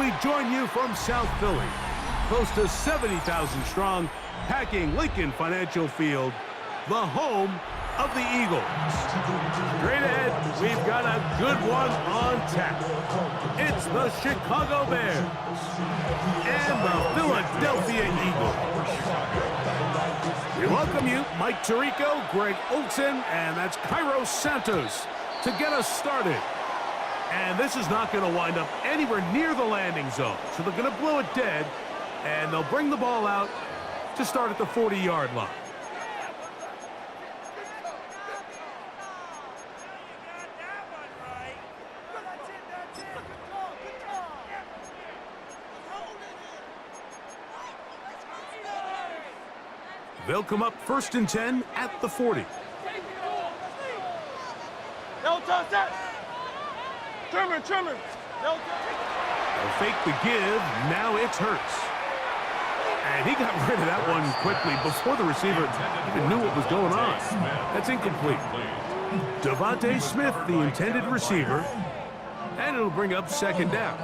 we join you from South Philly, close to 70,000 strong, packing Lincoln Financial Field, the home of the Eagles. Straight ahead, we've got a good one on tap. It's the Chicago Bears and the Philadelphia Eagles. We welcome you, Mike Tirico, Greg Olson, and that's Cairo Santos to get us started. And this is not going to wind up anywhere near the landing zone, so they're going to blow it dead, and they'll bring the ball out to start at the 40-yard line. They'll come up 1st and 10 at the 40. Trimmer. They'll fake the give. Now it's Hurts. And he got rid of that one quickly before the receiver even knew what was going on. That's incomplete. Devontae Smith, the intended receiver. And it'll bring up 2nd down.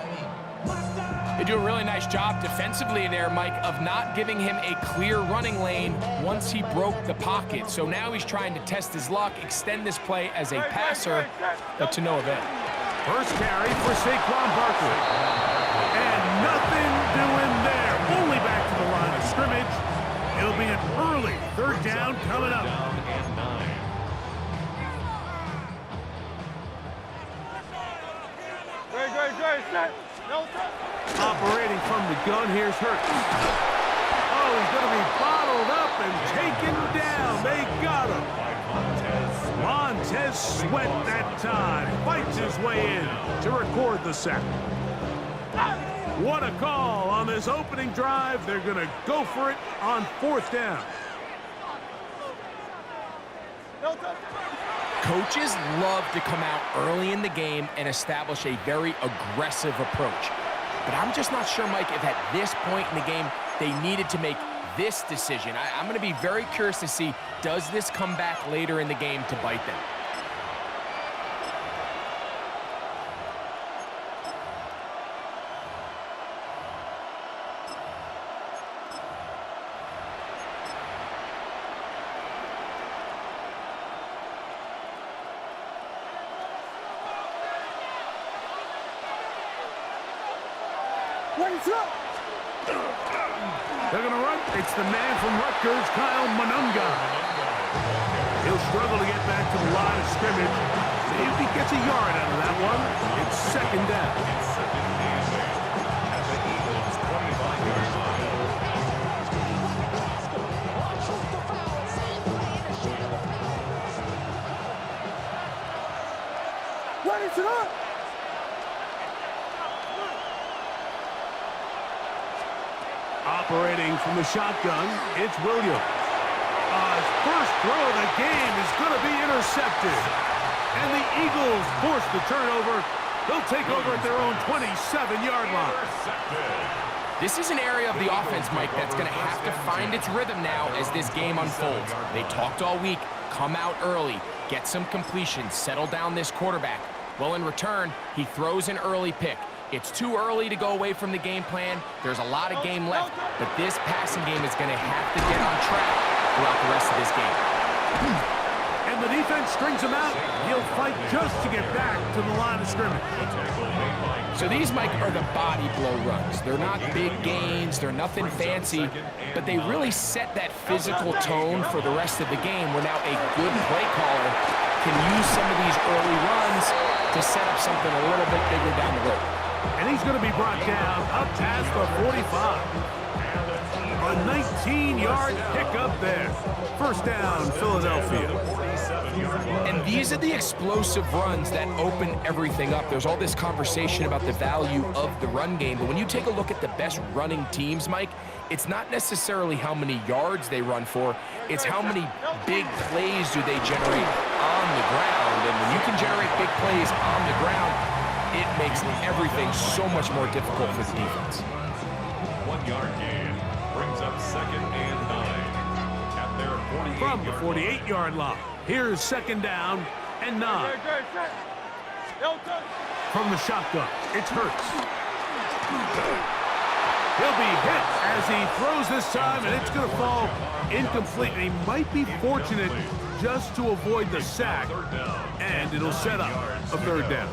They do a really nice job defensively there, Mike, of not giving him a clear running lane once he broke the pocket. So now he's trying to test his luck, extend this play as a passer, but to no avail. First carry for Saquon Barkley. And nothing doing there. Only back to the line of scrimmage. It'll be an early 3rd down coming up. Great. Operating from the gun, here's Hurts. Oh, he's going to be bottled up and taken down. They got him. Montez Sweat that time. Fights his way in to record the sack. What a call on this opening drive. They're going to go for it on 4th down. Coaches love to come out early in the game and establish a very aggressive approach. But I'm just not sure, Mike, if at this point in the game they needed to make this decision. I'm going to be very curious to see, does this come back later in the game to bite them? They're going to run. It's the man from Rutgers, Kyle Monunga. He'll struggle to get back to the line of scrimmage. See if he gets a yard out of that one. It's 2nd down. Operating from the shotgun, it's Williams. His first throw of the game is going to be intercepted. And the Eagles force the turnover. They'll take over at their own 27-yard line. This is an area of the offense, Mike, that's going to have to find its rhythm now as this game unfolds. They talked all week, come out early, get some completions, settle down this quarterback. Well, in return, he throws an early pick. It's too early to go away from the game plan. There's a lot of game left, but this passing game is going to have to get on track throughout the rest of this game. And the defense strings him out. He'll fight just to get back to the line of scrimmage. So these, Mike, are the body blow runs. They're not big gains. They're nothing fancy, but they really set that physical tone for the rest of the game where now a good play caller can use some of these early runs to set up something a little bit bigger down the road. And he's going to be brought down up past the 45. A 19-yard pickup there. 1st down, Philadelphia. And these are the explosive runs that open everything up. There's all this conversation about the value of the run game, but when you take a look at the best running teams, Mike, it's not necessarily how many yards they run for, it's how many big plays do they generate on the ground. And when you can generate big plays on the ground, it makes everything so much more difficult for the defense. 1-yard gain brings up 2nd and 9 at their 48. From the 48-yard line, here's 2nd down and 9. From the shotgun, it's Hurts. He'll be hit as he throws this time, and it's going to fall incomplete. And he might be fortunate just to avoid the sack, and it'll set up a third down.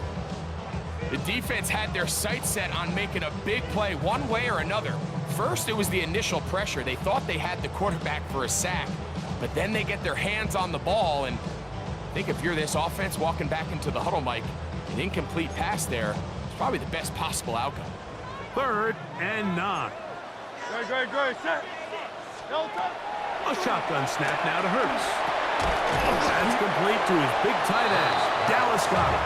The defense had their sights set on making a big play one way or another. First, it was the initial pressure. They thought they had the quarterback for a sack, but then they get their hands on the ball, and I think if you're this offense walking back into the huddle, Mike, an incomplete pass there is probably the best possible outcome. 3rd and 9. Great, set. A shotgun snap now to Hurts. That's complete to his big tight end, Dallas Goedert.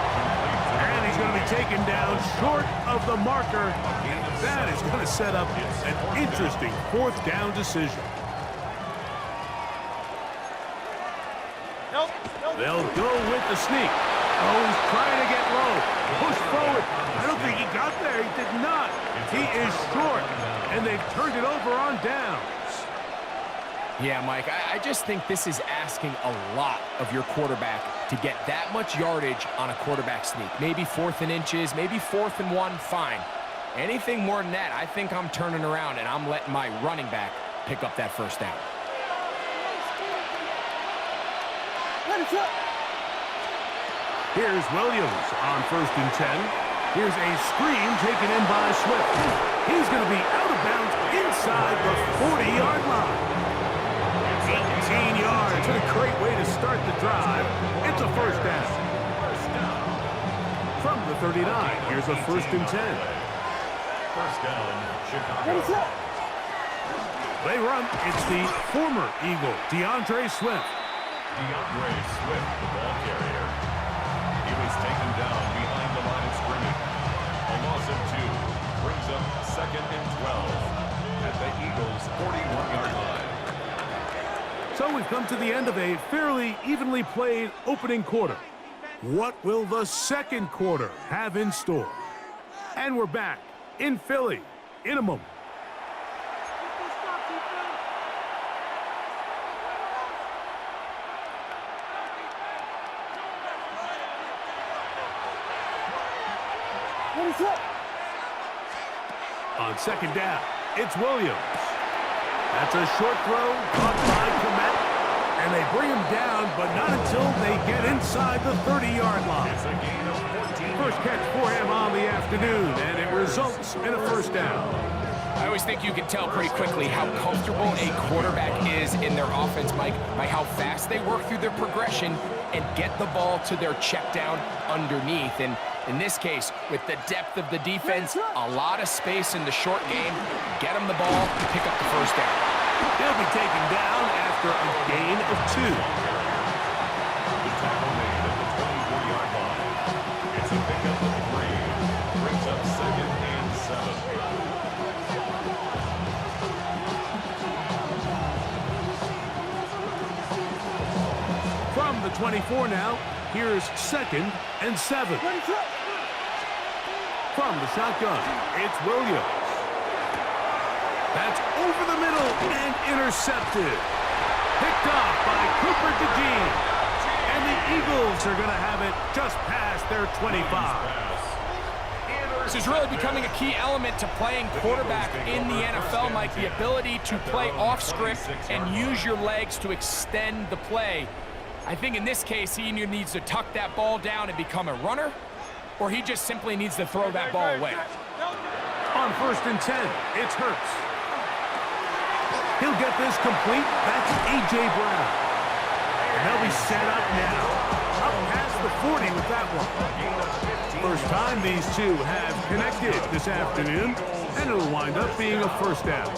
And he's going to be taken down short of the marker. That is going to set up an interesting 4th down decision. They'll go with the sneak. Oh, he's trying to get low. Push forward. I don't think he got there. He did not. He is short, and they've turned it over on downs. Yeah, Mike, I just think this is asking a lot of your quarterback to get that much yardage on a quarterback sneak. Maybe 4th and inches, maybe 4th and 1, fine. Anything more than that, I think I'm turning around and I'm letting my running back pick up that 1st down. Here's Williams on 1st and 10. Here's a screen taken in by Swift. He's going to be out of bounds inside the 40-yard line. 18 yards. What a great way to start the drive. It's a 1st down. From the 39, here's a 1st and 10. 1st down, Chicago. They run. It's the former Eagle, DeAndre Swift. DeAndre Swift, the ball carrier. He was taken down behind the line of scrimmage. A loss of 2 brings up 2nd and 12 at the Eagles' 41-yard line. So we've come to the end of a fairly evenly played opening quarter. What will the 2nd quarter have in store? And we're back in Philly in a moment. On 2nd down, it's Williams. That's a short throw caught by Komet, and they bring him down, but not until they get inside the 30-yard line. It's a gain of 14. First catch for him on the afternoon, and it results in a 1st down. I always think you can tell pretty quickly how comfortable a quarterback is in their offense, Mike, by how fast they work through their progression and get the ball to their check down underneath. And in this case, with the depth of the defense, a lot of space in the short game, get them the ball, pick up the 1st down. They'll be taken down after a gain of 2. The tackle made at the 24-yard line. It's a pickup of 3. Brings up 2nd and 7. From the 24 now, here's 2nd and 7. From the shotgun, it's Williams. That's over the middle and intercepted. Picked off by Cooper DeJean. And the Eagles are going to have it just past their 25. This is really becoming a key element to playing quarterback in the NFL, Mike, the ability to play off script and use your legs to extend the play. I think in this case, he either needs to tuck that ball down and become a runner, or he just simply needs to throw that ball away. On 1st and 10, it's Hurts. He'll get this complete. That's A.J. Brown. And they'll be set up now. Up past the 40 with that one. First time these two have connected this afternoon, and it'll wind up being a 1st down.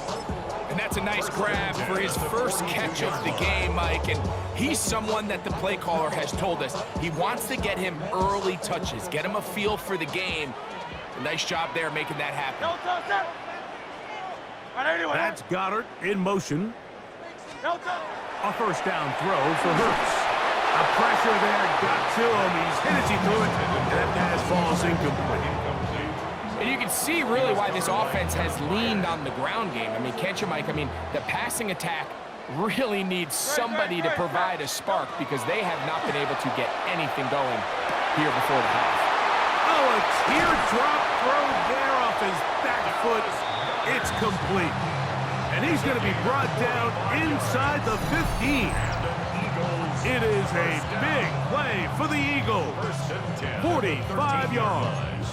And that's a nice grab for his first catch of the game, Mike. And he's someone that the play caller has told us he wants to get him early touches, get him a feel for the game. A nice job there making that happen. That's Goddard in motion. A 1st down throw for Hurts. A pressure there got to him. He's hit as he threw it, and that pass falls incomplete. And you can see really why this offense has leaned on the ground game. I mean, can't you, Mike? I mean, the passing attack really needs somebody to provide a spark because they have not been able to get anything going here before the half. Oh, a teardrop throw there off his back foot. It's complete. And he's going to be brought down inside the 15. It is a big play for the Eagles. 45 yards.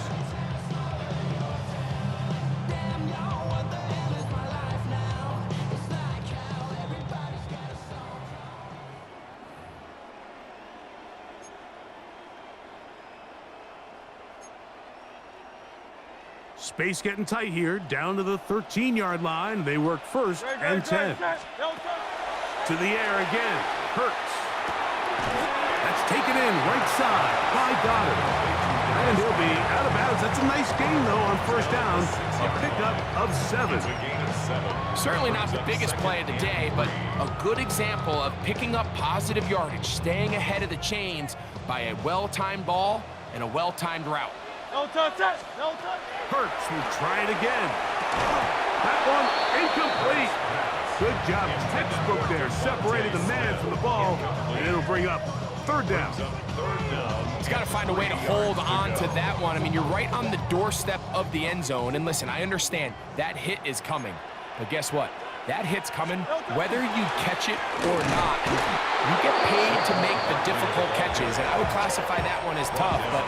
Space getting tight here, down to the 13-yard line. They work first and 10. To the air again, Hurts. That's taken in right side by Dada. And he'll be out of bounds. That's a nice gain, though, on first down. A pickup of 7. Certainly not the biggest play of the day, but a good example of picking up positive yardage, staying ahead of the chains by a well-timed ball and a well-timed route. No touch, no touch. Hurts will try it again. That one incomplete. Good job. Textbook there, separating the man from the ball, and it'll bring up third down. He's got to find a way to hold on to that one. I mean, you're right on the doorstep of the end zone. And listen, I understand that hit is coming. But guess what? That hit's coming whether you catch it or not. You get paid to make the difficult catches, and I would classify that one as tough, but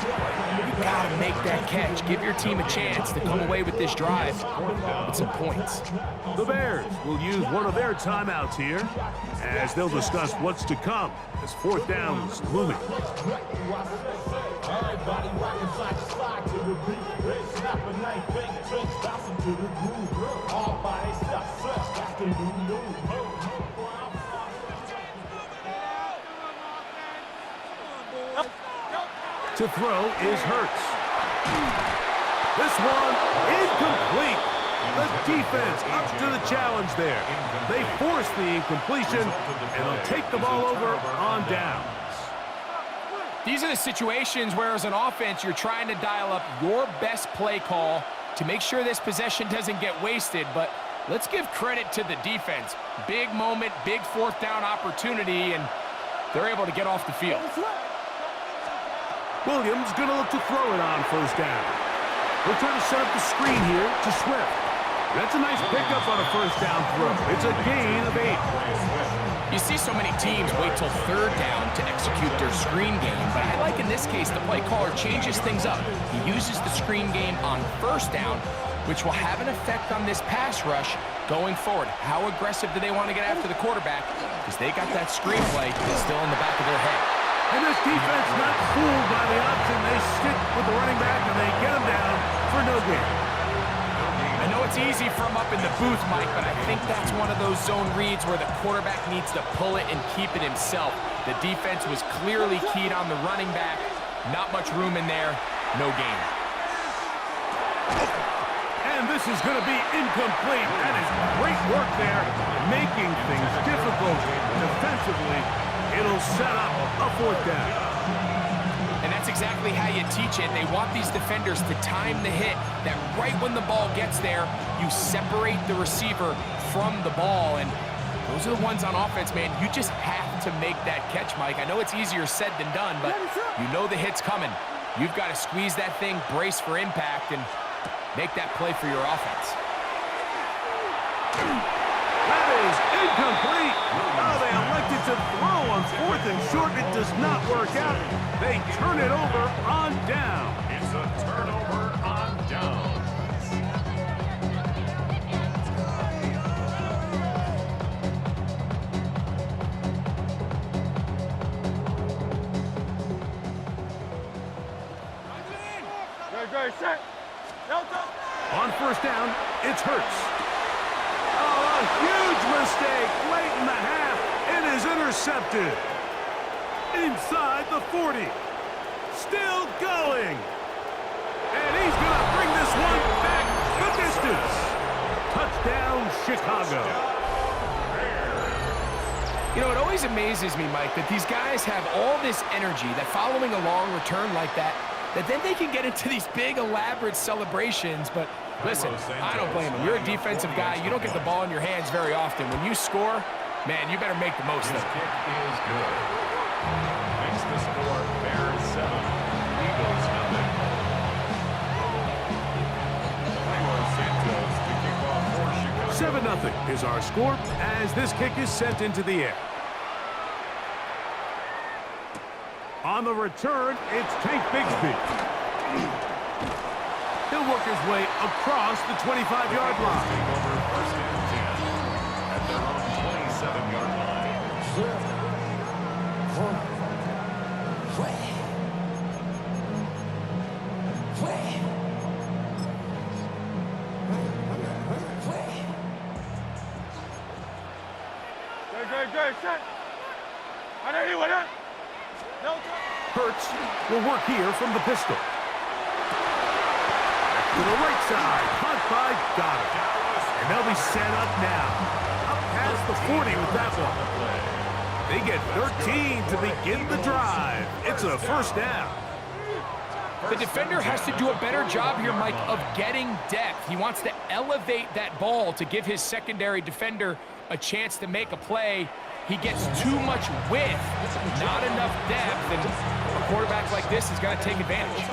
you got to make that catch. Give your team a chance to come away with this drive with some points. The Bears will use one of their timeouts here as they'll discuss what's to come as fourth down is looming. To throw is Hurts. This one incomplete. The defense up to the challenge there. They force the incompletion, and they'll take the ball over on downs. These are the situations where, as an offense, you're trying to dial up your best play call to make sure this possession doesn't get wasted, but let's give credit to the defense. Big moment, big fourth down opportunity, and they're able to get off the field. Williams going to look to throw it on first down. We'll try to set up the screen here to Swift. That's a nice pickup on a first down throw. It's a gain of 8. You see so many teams wait till third down to execute their screen game, but I like in this case the play caller changes things up. He uses the screen game on first down, which will have an effect on this pass rush going forward. How aggressive do they want to get after the quarterback? Because they got that screen play still in the back of their head. And this defense not fooled by the option. They stick with the running back and they get him down for no gain. I know it's easy for him up in the booth, Mike, but I think that's one of those zone reads where the quarterback needs to pull it and keep it himself. The defense was clearly keyed on the running back. Not much room in there. No gain. And this is going to be incomplete. That is great work there, making things difficult defensively. It'll set up a fourth down. And that's exactly how you teach it. They want these defenders to time the hit, that right when the ball gets there, you separate the receiver from the ball. And those are the ones on offense, man. You just have to make that catch, Mike. I know it's easier said than done, but you know the hit's coming. You've got to squeeze that thing, brace for impact, and make that play for your offense. That is incomplete. Oh, they elected to throw on fourth and short. It does not work out. They turn it over on down. It's a turnover on downs. Great, set. On first down, it's Hurts. Oh, a huge mistake late in the half. It is intercepted. Inside the 40. Still going. And he's going to bring this one back the distance. Touchdown, Chicago. You know, it always amazes me, Mike, that these guys have all this energy, that following a long return like that then they can get into these big, elaborate celebrations. But listen, I don't blame them. You're a defensive guy. You don't get the ball in your hands very often. When you score, man, you better make the most of it. His kick is good. Makes the score Bears 7, Eagles 0. 7-0 is our score as this kick is sent into the air. On the return, it's Tank Bigsby. He'll work his way across the 25-yard line. Over first and 10 at their own 27-yard line. Good, set. I know you want it. No time. Hurts will work here from the pistol. To the right side, caught by Dada. And they'll be set up now. Up past the 40 with that one. They get 13 to begin the drive. It's a first down. The defender has to do a better job here, Mike, of getting depth. He wants to elevate that ball to give his secondary defender a chance to make a play. He gets too much width, not enough depth, and a quarterback like this is going to take advantage.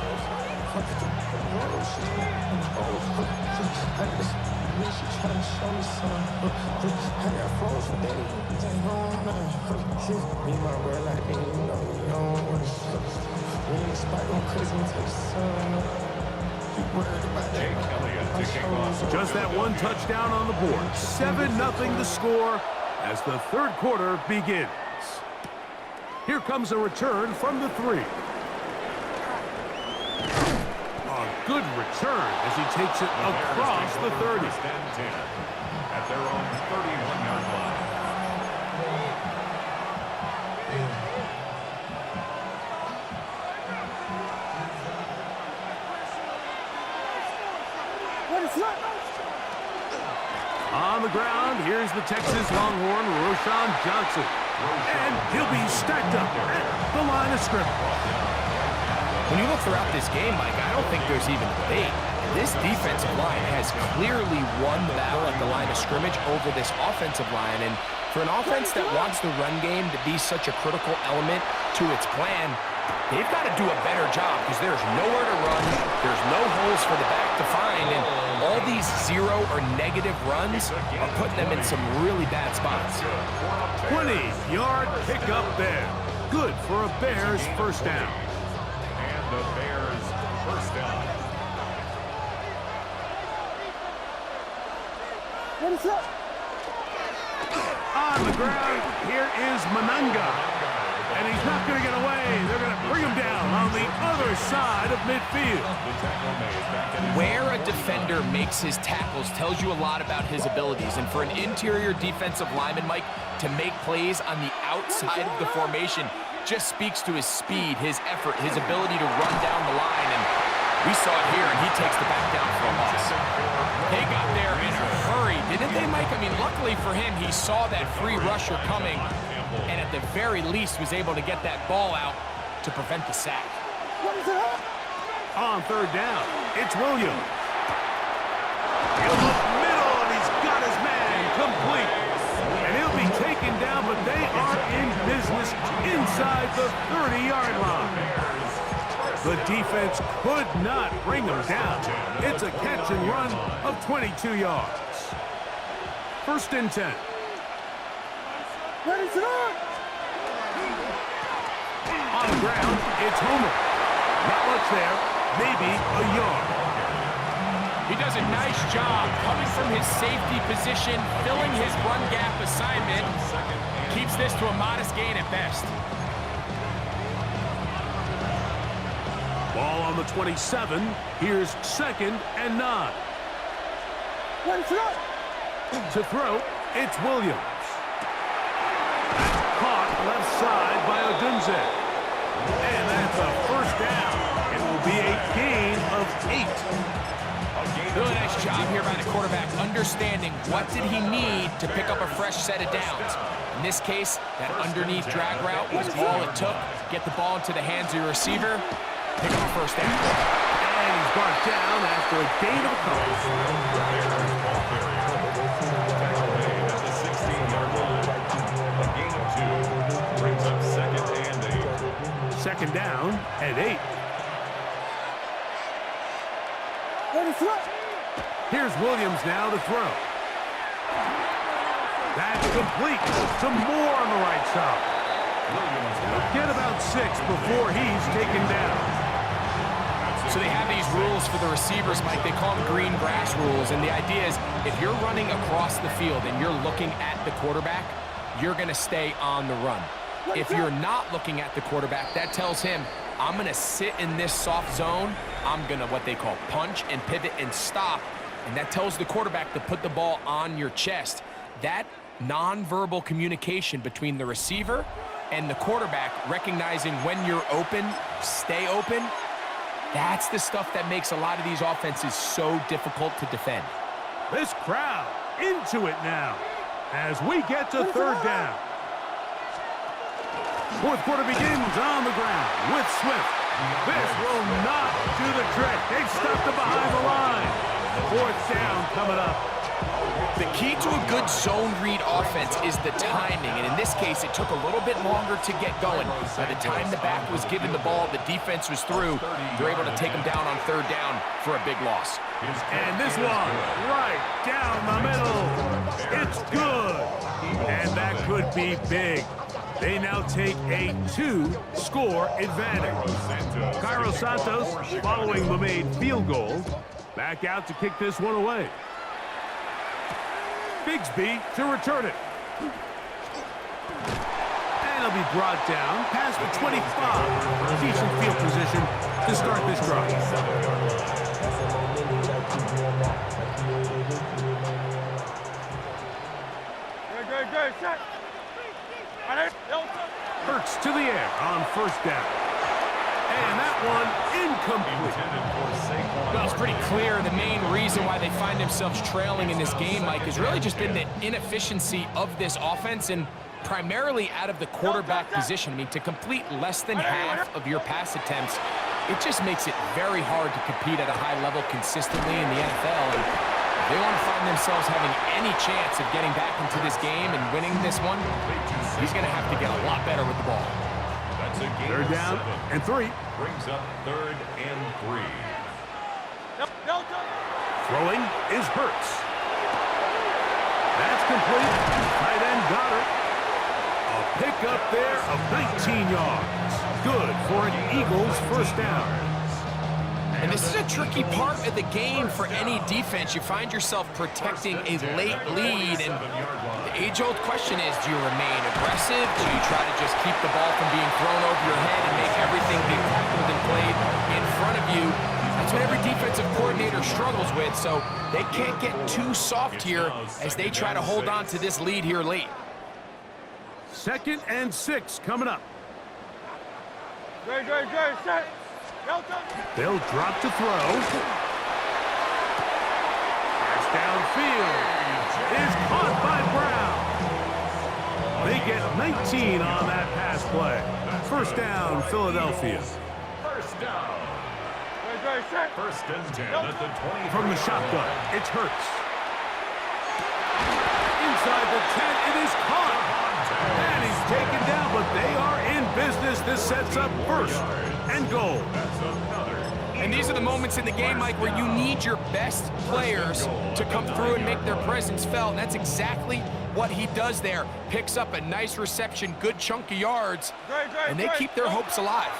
Just that one touchdown on the board. 7-0 the score as the third quarter begins. Here comes a return from the 3. A good return as he takes it across the 30. At their own 31-yard line. On the ground, here's the Texas Longhorn, Roschon Johnson. And he'll be stacked up at the line of scrimmage. When you look throughout this game, Mike, I don't think there's even debate. This defensive line has clearly won the battle at the line of scrimmage over this offensive line. And for an offense that wants the run game to be such a critical element to its plan, they've got to do a better job because there's nowhere to run. There's no holes for the back to find. And all these 0 or negative runs are putting them in some really bad spots. 20-yard pickup there. Good for a Bears first down. And the Bears first down. On the ground, here is Mananga. And he's not going to get away. They're going to bring him down on the other side of midfield. Where a defender makes his tackles tells you a lot about his abilities. And for an interior defensive lineman, Mike, to make plays on the outside of the formation just speaks to his speed, his effort, his ability to run down the line. And we saw it here, and he takes the back down for a loss. They got there in a hurry, didn't they, Mike? I mean, luckily for him, he saw that free rusher coming, and at the very least was able to get that ball out to prevent the sack. On third down, it's Williams. He'll look middle, and he's got his man complete. And he'll be taken down, but they are in business inside the 30-yard line. The defense could not bring him down. It's a catch and run of 22 yards. First and 10. On the ground, it's Homer. Not much there, maybe a yard. He does a nice job coming from his safety position, filling his run gap assignment. Keeps this to a modest gain at best. Ball on the 27. Here's 2nd and 9. To throw, it's Williams. Caught left side by Odunze. And that's a first down. It will be a gain of 8. Really nice job here by the quarterback, understanding what did he need to pick up a fresh set of downs. In this case, that underneath drag route was all it took. Get the ball into the hands of your receiver, pick up a first down. And he's brought down after a gain of a couple. At the 16-yard line. A gain of 2 brings up 2nd and 8. 2nd down and 8. Here's Williams now to throw. That's complete. Some more on the right side. He'll get about 6 before he's taken down. So they have these rules for the receivers, Mike. They call them green grass rules. And the idea is if you're running across the field and you're looking at the quarterback, you're going to stay on the run. If you're not looking at the quarterback, that tells him, I'm going to sit in this soft zone. I'm going to what they call punch and pivot and stop. And that tells the quarterback to put the ball on your chest. That nonverbal communication between the receiver and the quarterback, recognizing when you're open, stay open, that's the stuff that makes a lot of these offenses so difficult to defend. This crowd into it now as we get to third down. Fourth quarter begins on the ground with Swift. This will not do the trick. They've stuffed him behind the line. Fourth down coming up. The key to a good zone read offense is the timing, and in this case, it took a little bit longer to get going. By the time the back was given the ball, the defense was through. They're able to take him down on third down for a big loss. And this one, right down the middle. It's good. And that could be big. They now take a 2-score advantage. Cairo Santos, following the made field goal, back out to kick this one away. Bigsby to return it. And he'll be brought down past the 25. Decent field position to start this drive. Good, set. Hurts to the air on first down. And that one incomplete. Well, it's pretty clear the main reason why they find themselves trailing in this game, Mike, has really just been the inefficiency of this offense and primarily out of the quarterback position. I mean, to complete less than half of your pass attempts, it just makes it very hard to compete at a high level consistently in the NFL. And if they want to find themselves having any chance of getting back into this game and winning this one, he's going to have to get a lot better with the ball. That's a gain Third of down 7. and 3. Brings up 3rd and 3. Throwing is Hurts. That's complete. Tight end got it. A pickup there of 19 yards. Good for an Eagles first down. And this is a tricky part of the game for any defense. You find yourself protecting a late lead, and the age-old question is, do you remain aggressive? Do you try to just keep the ball from being thrown over your head and make everything be tackled and played in front of you? That's what every defensive coordinator struggles with, so they can't get too soft here as they try to hold on to this lead here late. 2nd and 6 coming up. Good, set. They'll drop to throw. Pass downfield is caught by Brown. They get 19 on that pass play. First down, Philadelphia. First down. Set. 1st and 10 at the 20. From the shotgun, it's Hurts. Inside the 10, it is caught. And he's taken down, but they are in business. This sets up 1st and goal. And these are the moments in the game, Mike, where you need your best players to come through and make their presence felt. And that's exactly what he does there. Picks up a nice reception, good chunk of yards, and they keep their hopes alive.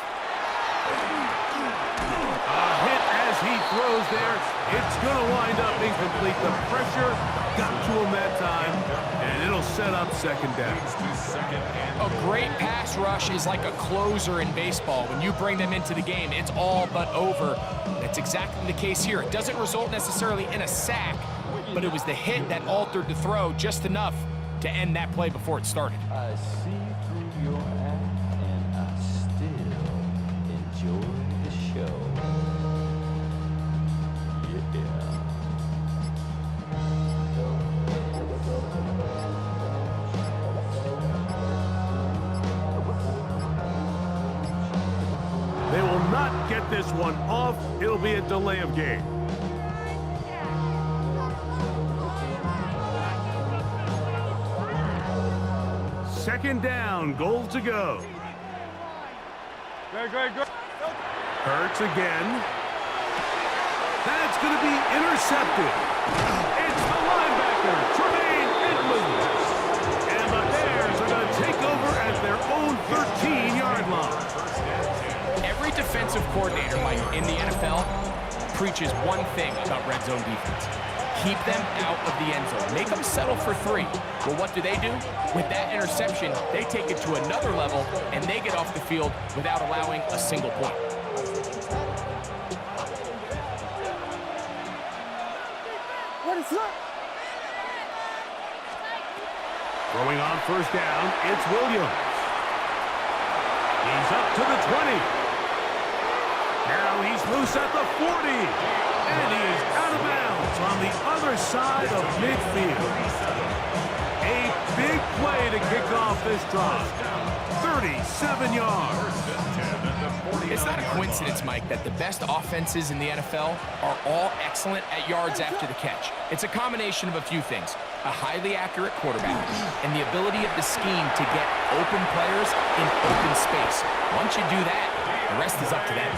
A hit as he throws there. It's going to wind up incomplete. The pressure got to him that time, and it'll set up 2nd down. A great pass rush is like a closer in baseball. When you bring them into the game, it's all but over. That's exactly the case here. It doesn't result necessarily in a sack, but it was the hit that altered the throw just enough to end that play before it started. I see through your act, and I still enjoy the show. They will not get this one off. It'll be a delay of game. Second down, goal to go. Good. Hurts again. That's going to be intercepted. It's the linebacker, Tremaine coordinator, Mike, in the NFL preaches one thing about red zone defense. Keep them out of the end zone. Make them settle for 3. Well, what do? With that interception, they take it to another level, and they get off the field without allowing a single point. Throwing on first down, it's Williams. He's up to the 20. Now he's loose at the 40. And he is out of bounds on the other side of midfield. A big play to kick off this drive. 37 yards. It's not a coincidence, Mike, that the best offenses in the NFL are all excellent at yards after the catch. It's a combination of a few things. A highly accurate quarterback and the ability of the scheme to get open players in open space. Once you do that, the rest is up to them.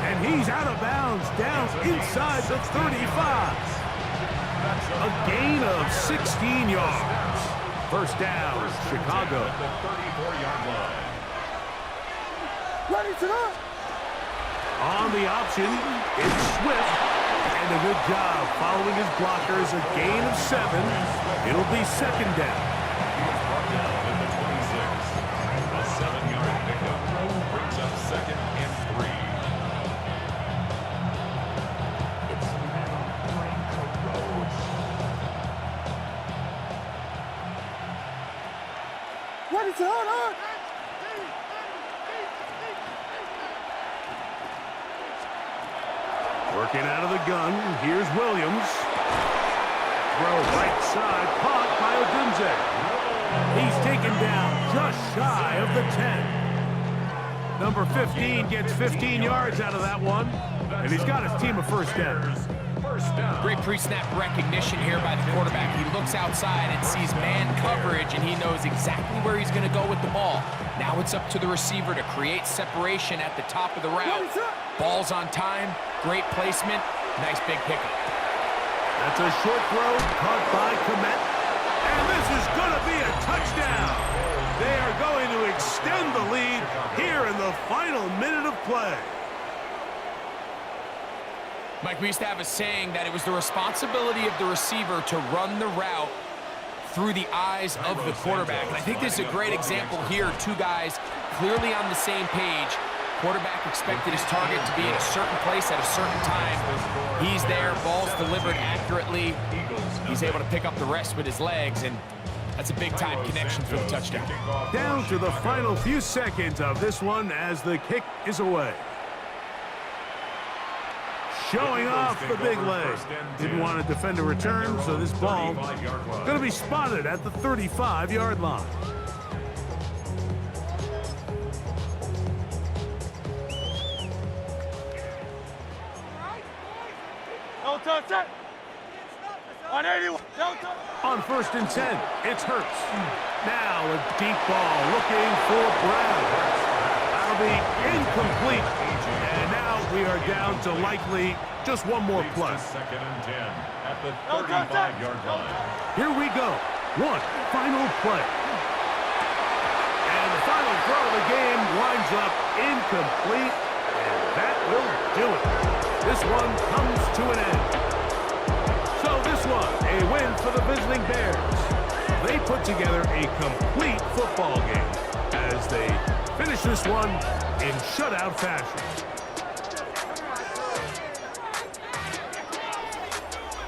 And he's out of bounds down inside the 35. A gain of 16 yards. First down, Chicago. The 34-yard line. On the option, it's Swift. And a good job following his blockers. A gain of 7. It'll be second down. He's brought down at the 26. A 7-yard pickup brings up second and 3. Working out of the gun, here's Williams. Throw right side, caught by Odunze. He's taken down just shy of the 10. Number 15 gets 15 yards out of that one, and he's got his team a first down. Great pre-snap recognition here by the quarterback. He looks outside and sees man coverage, and he knows exactly where he's going to go with the ball. Now it's up to the receiver to create separation at the top of the route. Ball's on time, great placement, nice big pickup. That's a short throw caught by Komet, and this is going to be a touchdown. They are going to extend the lead here in the final minute of play. Mike, we used to have a saying that it was the responsibility of the receiver to run the route through the eyes of the quarterback. And I think this is a great example here. 2 guys clearly on the same page. Quarterback expected his target to be in a certain place at a certain time. He's there, ball's delivered accurately. He's able to pick up the rest with his legs, and that's a big-time connection for the touchdown. Down to the final few seconds of this one as the kick is away. Showing off the big leg. Didn't want to defend a return, so this ball going to be spotted at the 35-yard line. On first and 10, it's Hurts. Now a deep ball looking for Brown. That'll be incomplete. And now we are down to likely just one more play. Second and 10 at the 35-yard line. Here we go. One final play. And the final throw of the game winds up incomplete. And that will do it. This one comes to an end. So this was a win for the visiting Bears. They put together a complete football game as they finish this one in shutout fashion.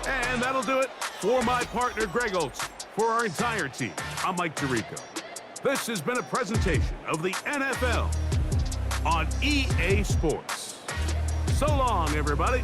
And that'll do it for my partner, Greg Olson. For our entire team, I'm Mike Tirico. This has been a presentation of the NFL on EA Sports. So long, everybody.